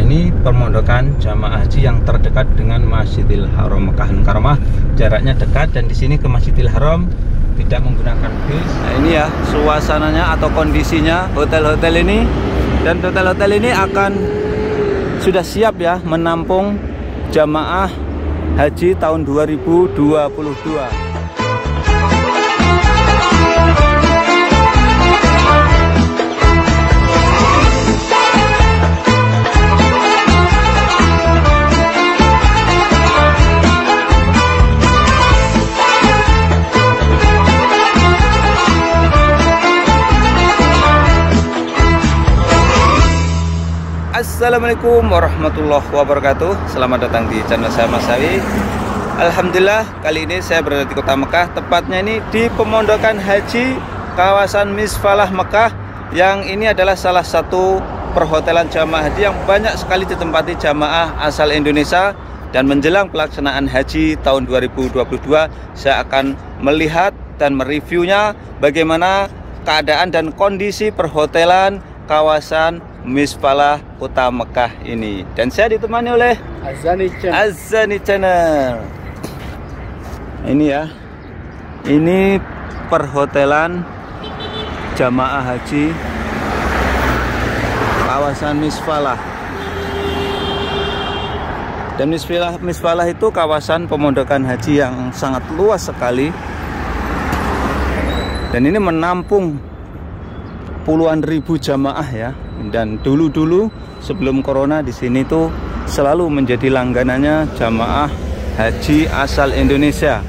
ini pemondokan jamaah haji yang terdekat dengan Masjidil Haram Mekah Mukarramah. Jaraknya dekat dan di sini ke Masjidil Haram tidak menggunakan bis. Nah, ini ya suasananya atau kondisinya hotel-hotel ini, dan hotel-hotel ini akan sudah siap ya menampung jamaah haji tahun 2022. Assalamualaikum warahmatullahi wabarakatuh. Selamat datang di channel saya Mas Sawi. Alhamdulillah kali ini saya berada di kota Mekah, tepatnya ini di pemondokan haji kawasan Misfalah Mekah, yang ini adalah salah satu perhotelan jamaah haji yang banyak sekali ditempati jamaah asal Indonesia. Dan menjelang pelaksanaan haji tahun 2022, saya akan melihat dan mereviewnya bagaimana keadaan dan kondisi perhotelan kawasan Misfalah Kota Mekah ini. Dan saya ditemani oleh Azani Channel. Ini ya, ini perhotelan jamaah haji kawasan Misfalah. Dan Misfalah itu kawasan pemondokan haji yang sangat luas sekali, dan ini menampung puluhan ribu jamaah ya. Dan dulu sebelum corona di sini tuh selalu menjadi langganannya jamaah haji asal Indonesia.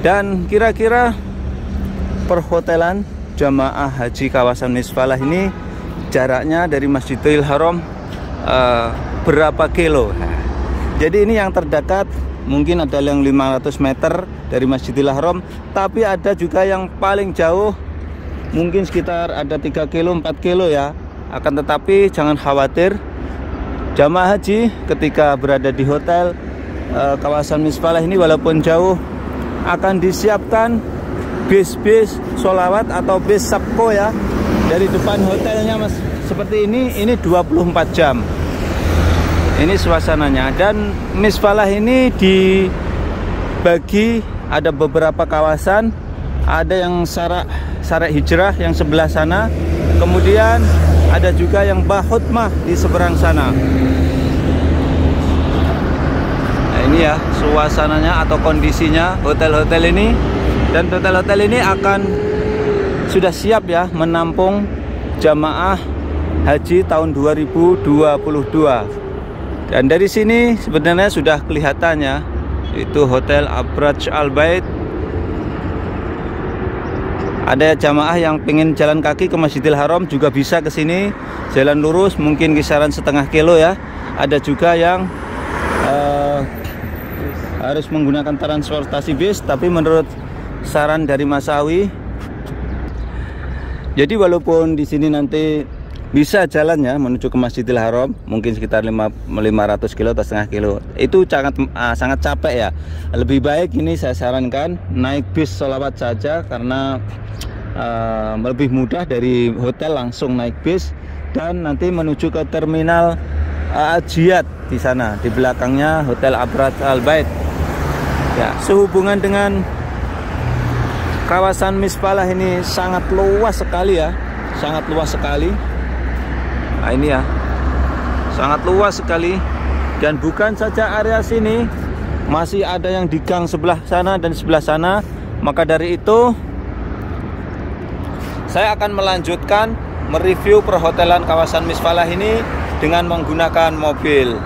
Dan kira-kira perhotelan jamaah haji kawasan Misfalah ini jaraknya dari Masjidil Haram berapa kilo? Jadi ini yang terdekat mungkin ada yang 500 meter dari Masjidil Haram, tapi ada juga yang paling jauh mungkin sekitar ada 3 kilo 4 kilo ya. Akan tetapi jangan khawatir, jamaah haji ketika berada di hotel kawasan Misfalah ini walaupun jauh akan disiapkan bis-bis sholawat atau bis sabko ya dari depan hotelnya mas. Seperti ini 24 jam. Ini suasananya. Dan Misfalah ini dibagi ada beberapa kawasan. Ada yang Syarak Hijrah yang sebelah sana, kemudian ada juga yang Bahutmah di seberang sana. Nah, ini ya suasananya atau kondisinya hotel-hotel ini. Dan hotel-hotel ini akan sudah siap ya menampung jamaah haji tahun 2022. Dan dari sini sebenarnya sudah kelihatannya itu Hotel Abraj Al Bait. Ada jamaah yang pengen jalan kaki ke Masjidil Haram juga bisa ke sini, jalan lurus mungkin kisaran setengah kilo ya. Ada juga yang harus menggunakan transportasi bis, tapi menurut saran dari Mas Sawi, jadi walaupun di sini nanti bisa jalannya menuju ke Masjidil Haram mungkin sekitar 500 kilo atau setengah kilo, itu sangat capek ya. Lebih baik ini saya sarankan naik bis sholawat saja, karena lebih mudah dari hotel langsung naik bis dan nanti menuju ke terminal Jiyad di sana, di belakangnya Hotel Abraj Al Bait. Ya, sehubungan dengan kawasan Misfalah ini sangat luas sekali ya, sangat luas sekali. Nah, ini ya, sangat luas sekali. Dan bukan saja area sini, masih ada yang di gang sebelah sana dan sebelah sana. Maka dari itu saya akan melanjutkan mereview perhotelan kawasan Misfalah ini dengan menggunakan mobil.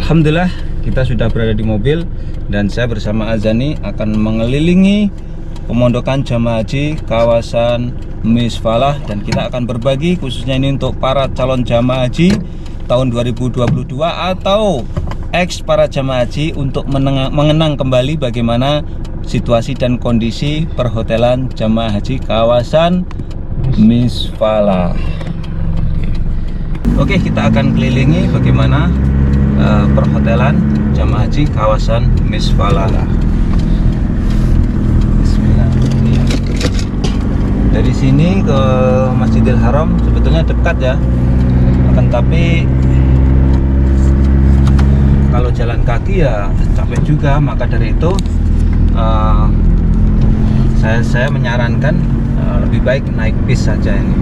Alhamdulillah kita sudah berada di mobil dan saya bersama Azani akan mengelilingi pemondokan jamaah haji kawasan Misfalah, dan kita akan berbagi khususnya ini untuk para calon jamaah haji tahun 2022 atau ex para jamaah haji untuk mengenang kembali bagaimana situasi dan kondisi perhotelan jamaah haji kawasan Misfalah. Oke, kita akan kelilingi bagaimana perhotelan jamaah haji kawasan Misfalah. Bismillah. Dari sini ke Masjidil Haram sebetulnya dekat ya, Akan tapi kalau jalan kaki ya capek juga, maka dari itu saya menyarankan lebih baik naik bis saja ini.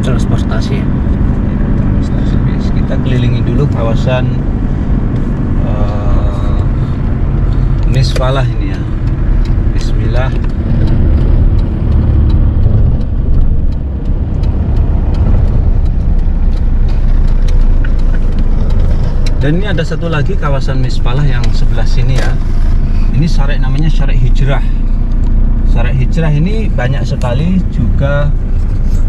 Transportasi. Transportasi bis. Kita kelilingi dulu kawasan Misfalah ini ya. Bismillah. Dan ini ada satu lagi kawasan Misfalah yang sebelah sini ya. Ini syarek, namanya Syarek Hijrah. Syarek Hijrah ini banyak sekali juga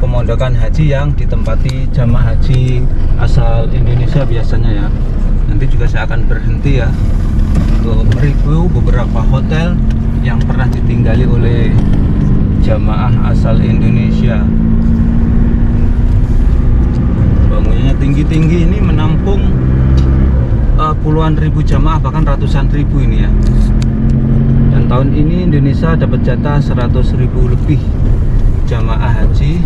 pemondokan haji yang ditempati jamaah haji asal Indonesia biasanya ya. Nanti juga saya akan berhenti ya untuk mereview beberapa hotel yang pernah ditinggali oleh jamaah asal Indonesia. Bangunannya tinggi-tinggi, ini menampung puluhan ribu jamaah, bahkan ratusan ribu ini ya. Dan tahun ini Indonesia dapat jatah 100.000 lebih jamaah haji.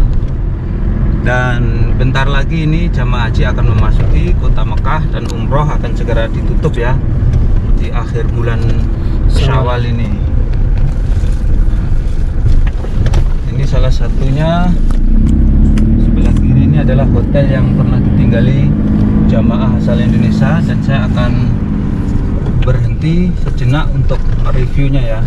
Dan bentar lagi ini jamaah haji akan memasuki kota Mekah, dan umroh akan segera ditutup ya di akhir bulan Syawal ini. Ini salah satunya, sebelah kiri ini adalah hotel yang pernah ditinggali jamaah asal Indonesia, dan saya akan berhenti sejenak untuk reviewnya ya.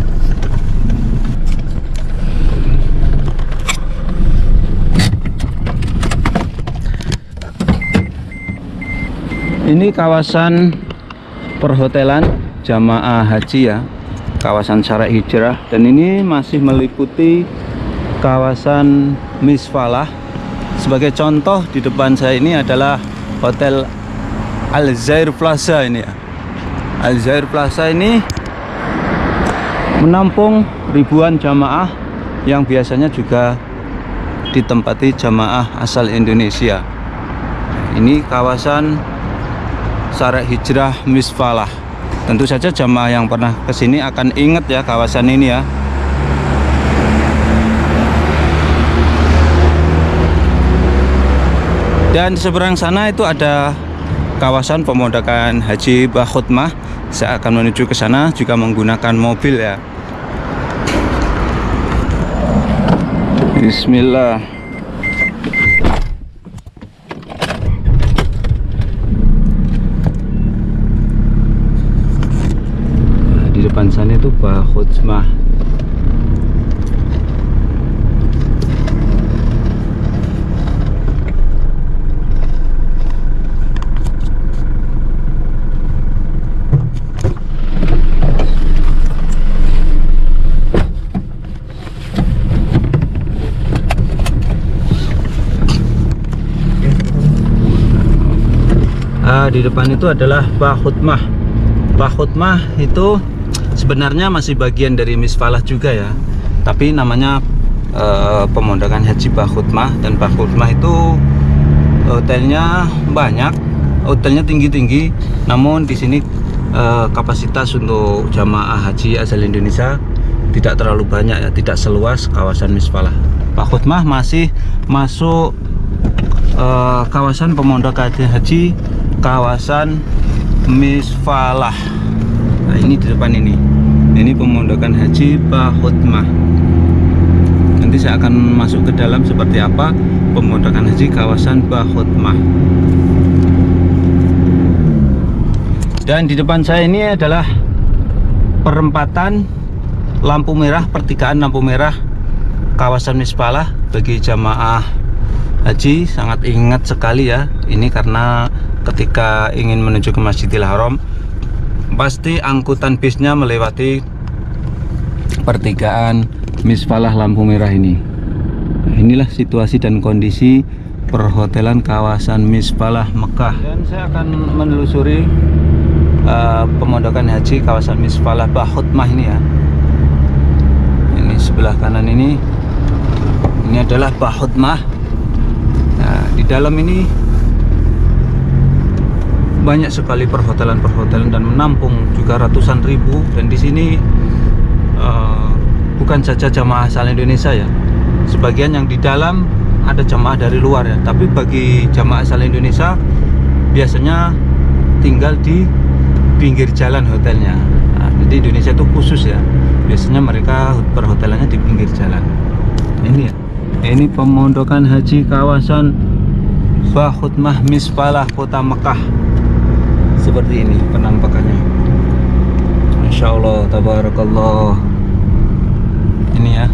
Ini kawasan perhotelan jamaah haji ya, kawasan Syarek Hijrah, dan ini masih meliputi kawasan Misfalah. Sebagai contoh, di depan saya ini adalah Hotel Al-Zair Plaza ini ya. Al-Zair Plaza ini menampung ribuan jamaah yang biasanya juga ditempati jamaah asal Indonesia. Ini kawasan Syarek Hijrah Misfalah. Tentu saja jamaah yang pernah kesini akan ingat ya kawasan ini ya. Dan di seberang sana itu ada kawasan pemondokan haji Bakhutmah. Saya akan menuju ke sana juga menggunakan mobil ya. Bismillah. Nah, di depan sana itu Bakhutmah. Di depan itu adalah Bakhutmah. Bakhutmah itu sebenarnya masih bagian dari Misfalah juga ya, tapi namanya pemondokan haji Bakhutmah. Dan Bakhutmah itu hotelnya banyak, hotelnya tinggi-tinggi, namun di sini kapasitas untuk jamaah haji asal Indonesia tidak terlalu banyak ya, tidak seluas kawasan Misfalah. Bakhutmah masih masuk kawasan pemondokan haji kawasan Misfalah. Nah, ini di depan ini pemondokan haji Bakhutmah. Nanti saya akan masuk ke dalam seperti apa pemondokan haji kawasan Bakhutmah. Dan di depan saya ini adalah perempatan lampu merah, pertigaan lampu merah kawasan Misfalah. Bagi jamaah haji sangat ingat sekali ya ini, karena ketika ingin menuju ke Masjidil Haram pasti angkutan bisnya melewati pertigaan Misfalah lampu merah ini. Nah, inilah situasi dan kondisi perhotelan kawasan Misfalah Mekah. Dan saya akan menelusuri pemondokan haji kawasan Misfalah Bakhutmah ini ya. Ini sebelah kanan ini adalah Bakhutmah. Nah, di dalam ini banyak sekali perhotelan dan menampung juga ratusan ribu. Dan di sini bukan saja jamaah asal Indonesia ya, sebagian yang di dalam ada jamaah dari luar ya, tapi bagi jamaah asal Indonesia biasanya tinggal di pinggir jalan hotelnya. Nah, jadi Indonesia itu khusus ya, biasanya mereka perhotelannya di pinggir jalan. Ini ya, ini pemondokan haji kawasan Bahutmah Misfalah Kota Mekah. Seperti ini penampakannya. Masya Allah, tabarakallah. Ini ya,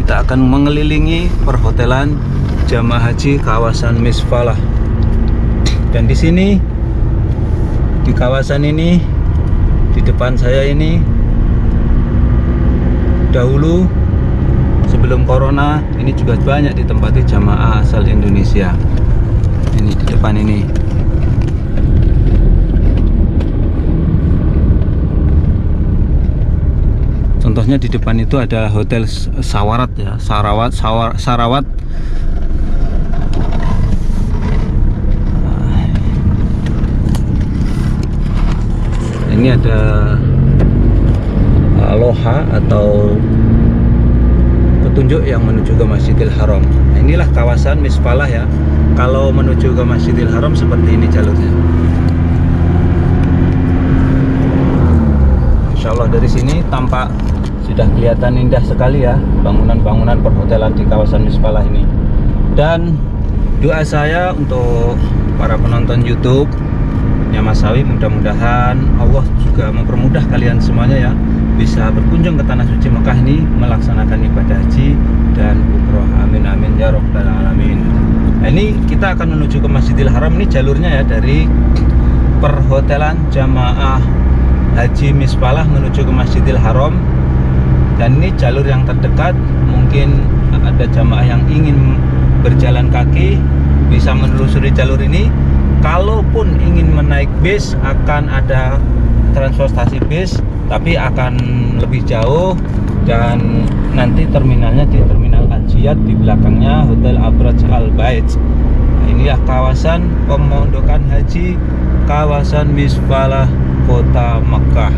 kita akan mengelilingi perhotelan jamaah haji kawasan Misfalah. Dan di sini, di kawasan ini, di depan saya ini, dahulu sebelum corona ini juga banyak ditempati jamaah asal Indonesia. Ini di depan ini. Contohnya di depan itu ada hotel Sawarat ya, Sarawat. Ini ada loha atau petunjuk yang menuju ke Masjidil Haram. Nah, inilah kawasan Misfalah ya. Kalau menuju ke Masjidil Haram seperti ini jalurnya. Insya Allah dari sini tampak sudah kelihatan indah sekali ya bangunan-bangunan perhotelan di kawasan Misfalah ini. Dan doa saya untuk para penonton YouTube ya Mas Sawi, mudah-mudahan Allah juga mempermudah kalian semuanya ya, bisa berkunjung ke Tanah Suci Mekah ini melaksanakan ibadah haji dan umroh. Amin amin ya rabbal alamin. Nah, ini kita akan menuju ke Masjidil Haram. Ini jalurnya ya, dari perhotelan jamaah haji Misfalah menuju ke Masjidil Haram. Dan ini jalur yang terdekat. Mungkin ada jamaah yang ingin berjalan kaki bisa menelusuri jalur ini. Kalaupun ingin menaik bis, akan ada transportasi bis, tapi akan lebih jauh. Dan nanti terminalnya di Terminal Al-Jiyad, di belakangnya Hotel Abraj Al Bait. Nah, inilah kawasan pemondokan haji kawasan Misfalah Kota Mekah.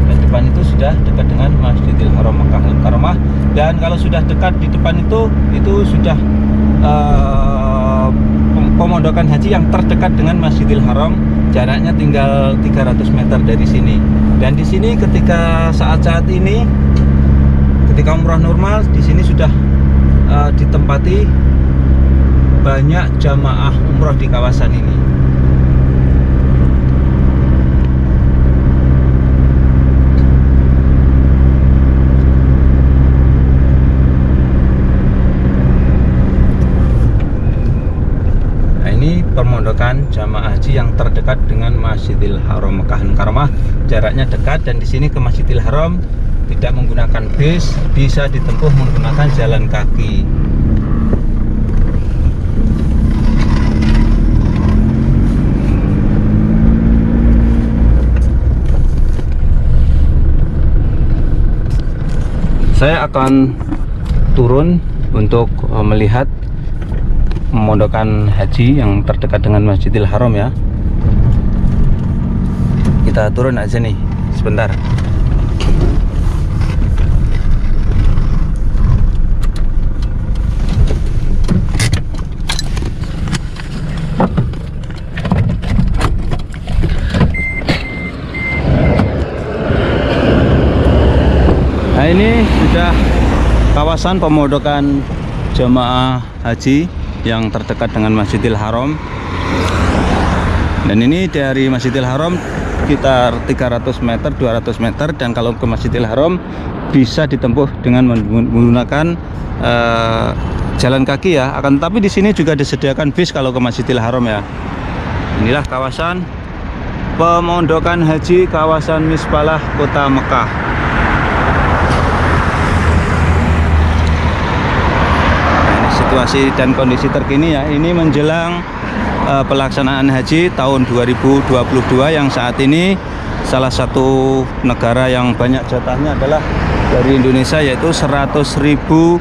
Dan depan itu sudah dekat dengan Masjidil Haram Mekah Al-Mukarramah. Dan kalau sudah dekat di depan itu sudah pemondokan haji yang terdekat dengan Masjidil Haram. Jaraknya tinggal 300 meter dari sini. Dan di sini ketika saat-saat ini, ketika umrah normal, di sini sudah ditempati banyak jamaah umrah di kawasan ini. Pemondokan jamaah haji yang terdekat dengan Masjidil Haram Mekah Al-Mukarramah. Jaraknya dekat, dan di sini ke Masjidil Haram tidak menggunakan bis, bisa ditempuh menggunakan jalan kaki. Saya akan turun untuk melihat pemondokan haji yang terdekat dengan Masjidil Haram ya. Kita turun aja nih sebentar. Nah, ini sudah kawasan pemondokan jamaah haji yang terdekat dengan Masjidil Haram. Dan ini dari Masjidil Haram sekitar 300 meter, 200 meter. Dan kalau ke Masjidil Haram bisa ditempuh dengan menggunakan jalan kaki ya. Akan tetapi di sini juga disediakan bis kalau ke Masjidil Haram ya. Inilah kawasan pemondokan haji kawasan Misfalah Kota Mekah. Situasi dan kondisi terkini ya, ini menjelang pelaksanaan haji tahun 2022 yang saat ini salah satu negara yang banyak jatahnya adalah dari Indonesia, yaitu 100.050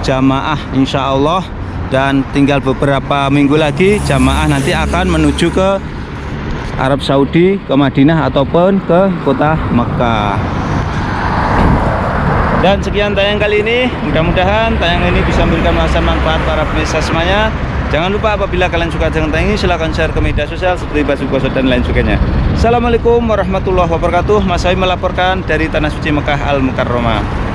jamaah insya Allah. Dan tinggal beberapa minggu lagi jamaah nanti akan menuju ke Arab Saudi, ke Madinah ataupun ke Kota Mekah. Dan sekian tayang kali ini, mudah-mudahan tayang ini bisa memberikan manfaat para pemirsa semuanya. Jangan lupa apabila kalian suka dengan tayang ini, silahkan share ke media sosial seperti Facebook, Gosok, dan lain sebagainya. Assalamualaikum warahmatullahi wabarakatuh. Mas Awi melaporkan dari Tanah Suci Mekah Al Mukarramah.